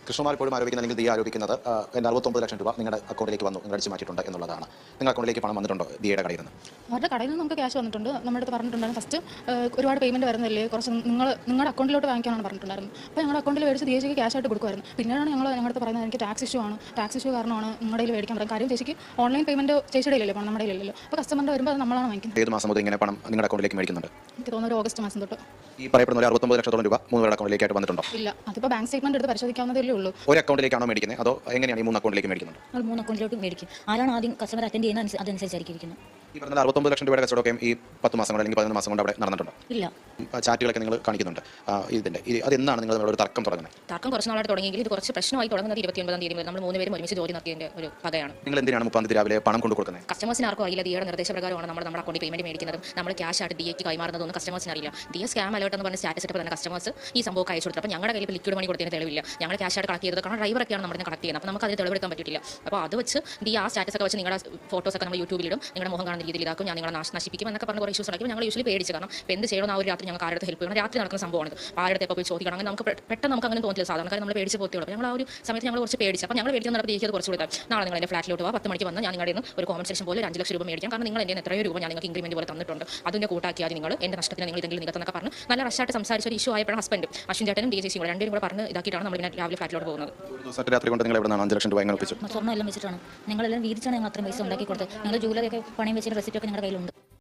കൃഷ്ണകുമാർ ഇപ്പോഴും ആരോപിക്കുന്ന അല്ലെങ്കിൽ ദിയ ആരോപിക്കുന്നത് 69 ലക്ഷം രൂപ നിങ്ങളുടെ അക്കൗണ്ടിലേക്ക് വന്നു, നിങ്ങൾ അടിച്ചു മാറ്റിയിട്ടുണ്ട് എന്നുള്ളതാണ്. നിങ്ങളുടെ അക്കൗണ്ടിലേക്ക് പണം വന്നിട്ടുണ്ടോ ദിയയുടെ കടയിൽ നിന്ന്? അവരുടെ കടയിൽ നിന്ന് നമുക്ക് ക്യാഷ് വന്നിട്ടുണ്ട്. നമ്മുടെ അടുത്ത് പറഞ്ഞിട്ടുണ്ടായിരുന്നു ഫസ്റ്റ് ഒരുപാട് പേയ്മെൻറ്റ് വരുന്നില്ലേ, കുറച്ച് നിങ്ങളുടെ അക്കൗണ്ടിലോട്ട് വാങ്ങിക്കാനാണ് പറഞ്ഞിട്ടുണ്ടായിരുന്നു. അപ്പോൾ ഞങ്ങളുടെ അക്കൗണ്ടിൽ മേടിച്ച് ദിയയ്ക്ക് ക്യാഷ് ആയിട്ട് കൊടുക്കുമായിരുന്നു. പിന്നീടാണ് ഞങ്ങളുടെ അടുത്ത് പറയുന്നത് എനിക്ക് ടാക്സ് ഇഷ്യൂ ആണ്, ടാക്സ് ഇഷ്യൂ കാരണമാണ് നിങ്ങളുടെ കയ്യിൽ മേടിക്കാൻ പറയുന്നത്. കാര്യം ചേച്ചിക്ക് ഓൺലൈൻ പേയ്മെൻറ്റ് ചേച്ചിയുടെ ഇല്ലല്ലോ, പണം നമ്മുടെ ഇല്ലല്ലോ. അപ്പോൾ കസ്റ്റമറിൻ്റെ വരുമ്പോൾ അത് നമ്മളാണ് വാങ്ങിക്കുന്നത്. ഏത് മാസം മുതൽ ഇങ്ങനെ പണം നിങ്ങളുടെ അക്കൗണ്ടിലേക്ക് മേടിക്കുന്നുണ്ട്? എനിക്ക് തോന്നുന്നു ഒരു ഓഗസ്റ്റ് മാസം തൊട്ട്. ഈ പറയപ്പെടുന്ന 69 ലക്ഷത്തോളം രൂപ മൂന്ന് അക്കൗണ്ടിലേക്കായിട്ട് വന്നിട്ടുണ്ടോ? ഇല്ല, അതിപ്പോൾ ബാങ്ക് സ്റ്റേറ്റ്മെൻറ്റ് എടുത്ത് പരിശോധിക്കാവുന്നതേ ഉള്ളൂ. ഒരു അക്കൗണ്ടിലേക്കാണോ മേടിക്കുന്നത് അതോ എങ്ങനെയാണ് ഈ 3 അക്കൗണ്ടിലേക്ക് മേടിക്കുന്നത്? നമ്മൾ 3 അക്കൗണ്ടിലോട്ട് മേടിക്കും. ആരാണ് ആദ്യം കസ്റ്റമർ അറ്റൻഡ് ചെയ്യുന്നത് അതനുസരിച്ചായിരിക്കും ഇരിക്കുന്നത്. ഈ പറഞ്ഞ 69 ലക്ഷം രൂപയുടെ കച്ചവടമൊക്കെ ഈ 10 മാസം കൊണ്ട് അല്ലെങ്കിൽ 11 മാസം കൊണ്ട് അവിടെ നടന്നിട്ടുണ്ടോ? ഇല്ല. ചാറ്റുകളൊക്കെ നിങ്ങൾ കാണിക്കുന്നുണ്ട്. അതെന്നാണ് നിങ്ങൾ ഒരു തർക്കം തുടങ്ങുന്നത്? തർക്കം കുറച്ച് നാളായിട്ട് തുടങ്ങിയെങ്കിൽ ഇത് കുറച്ച് പ്രശ്നമായി തുടങ്ങുന്നത് 29-ാം തീയതി മുതൽ നമ്മൾ 3 പേരും ഒരുമിച്ച് ജോലി നടത്തിയതിന്റെ ഒരു പകയാണ്. നിങ്ങൾ എന്തിനാണ് 30-ാം തീയതി രാവിലെ പണം കൊണ്ടു കൊടുക്കുന്നത്? കസ്റ്റമേഴ്സിന് ആർക്കും അറിയില്ല. ദിയയുടെ നിർദ്ദേശപ്രകാരമാണ് നമ്മുടെ അക്കൗണ്ടിൽ പേയ്മെന്റ് മേടിക്കുന്നതും നമ്മൾ ക്യാഷ് ആയിട്ട് ദിയയ്ക്ക് കൈമാറുന്നതൊന്നും കസ്റ്റമേഴ്സിന് അറിയില്ല. ദിയ സ്കാം അലേർട്ട് എന്ന് പറഞ്ഞ സ്റ്റാറ്റസ് ഇട്ട് തന്നെ കസ്റ്റമേഴ്സ് ഈ സംഭവം അയച്ചു കൊടുത്തു. അപ്പോൾ ഞങ്ങളുടെ കയ്യിൽ ലിക്വിഡ് മണി കൊടുത്തതിന് തെളിവില്ല. ഞങ്ങൾ ക്യാഷ് ആയിട്ട് കളക്ട് ചെയ്തത് കാരണം ഡ്രൈവറൊക്കെയാണ് നമ്മുടെ കളക്ട് ചെയ്യുന്നത്. അപ്പോൾ നമുക്ക് അതിൽ തെളിവെടുക്കാൻ പറ്റില്ല. അപ്പോൾ അത് വെച്ച് ദിയ ആ സ്റ്റാറ്റസ് ഒക്കെ വെച്ച് നിങ്ങളുടെ ഫോട്ടോസൊക്കെ നമ്മൾ യൂട്യൂബിലിടും, നിങ്ങളുടെ മുഖം കാണുന്ന രീതിയിൽ ഇതാക്കും, ഞാൻ നിങ്ങളെ നശിപ്പിക്കും എന്നൊക്കെ പറഞ്ഞ കുറേ ഇഷ്യൂസ് ഉണ്ടാക്കി. ഞങ്ങൾ യൂഷ്വലി പേടിച്ച് കാരണം ഇപ്പോൾ എന്ത് ചെയ്യണം ആ ഒരു രാത്രി ഞങ്ങൾക്ക് ആരുടെ ഹെൽപ്പ് ചെയ്യണം. രാത്രി നടക്കുന്ന സംഭവമാണ്. ആരുടെ എപ്പോൾ പോയി ചോദിക്കണം അങ്ങനെ നമുക്ക് പെട്ടെന്ന് നമുക്ക് അങ്ങനെ തോന്നില്ല. സാധാരണക്കാർ നമ്മൾ പേടിച്ച് പോത്തിയുള്ളൂ. ഞങ്ങൾ ആ ഒരു സമയത്ത് ഞങ്ങൾ കുറച്ച് പേടിച്ച് അപ്പോൾ ഞങ്ങൾ പേടിച്ച് നടത്തി ദിയയ്ക്ക് കുറച്ച് കൊടുത്താൽ നാളെ നിങ്ങൾ എൻ്റെ ഫ്ലാറ്റിലോട്ട് പോകാം, 10 മണിക്ക് വന്ന് ഞാൻ നിങ്ങളുടെ ഒരു കോമ്പൻസേഷൻ പോലെ 5 ലക്ഷം രൂപ മേടിക്കാം. കാരണം നിങ്ങൾ എൻ്റെ എത്രയോ രൂപ ഞാൻ നിങ്ങൾക്ക് ഇൻക്രിമെന്റ് പോലെ തന്നിട്ടുണ്ട്, അതിൻ്റെ കൂട്ടാക്കിയാൽ നിങ്ങൾ എൻ്റെ നഷ്ടത്തിന് നിങ്ങൾ ഇതെങ്കിലും നികത്തെന്നൊക്കെ പറഞ്ഞ് നല്ല റഷായിട്ട് സംസാരിച്ച ഒരു ഇഷ്യൂ ആയപ്പോഴും ഹസ്ബൻഡ് അശ്വിൻ ചേട്ടനും ഡി ജെസിയും കൂടെ രണ്ടുപേരും കൂടെ പറഞ്ഞ് ഇതാക്കിയിട്ടാണ് നമ്മൾ പിന്നെ രാവിലെ ഫ്ലാറ്റിലോട്ട് പോകുന്നത്. രാത്രി കൊണ്ട് നിങ്ങൾ എവിടെ നിന്നാണ് 5 ലക്ഷം രൂപ എങ്ങനെ ഒപ്പിച്ചു? സ്വർണ്ണം എല്ലാം വെച്ചിട്ടാണ്, നിങ്ങളെല്ലാം വീതിച്ചാണ് ഞങ്ങൾ അത്രയും പൈസ ഉണ്ടാക്കി കൊടുത്തത്. ഞങ്ങൾ ജൂവലറിയൊക്കെ പണയം വെച്ചിട്ട് റെസിപ്റ്റ് ഒക്കെ ഞങ്ങളുടെ കയ്യിലുണ്ട്.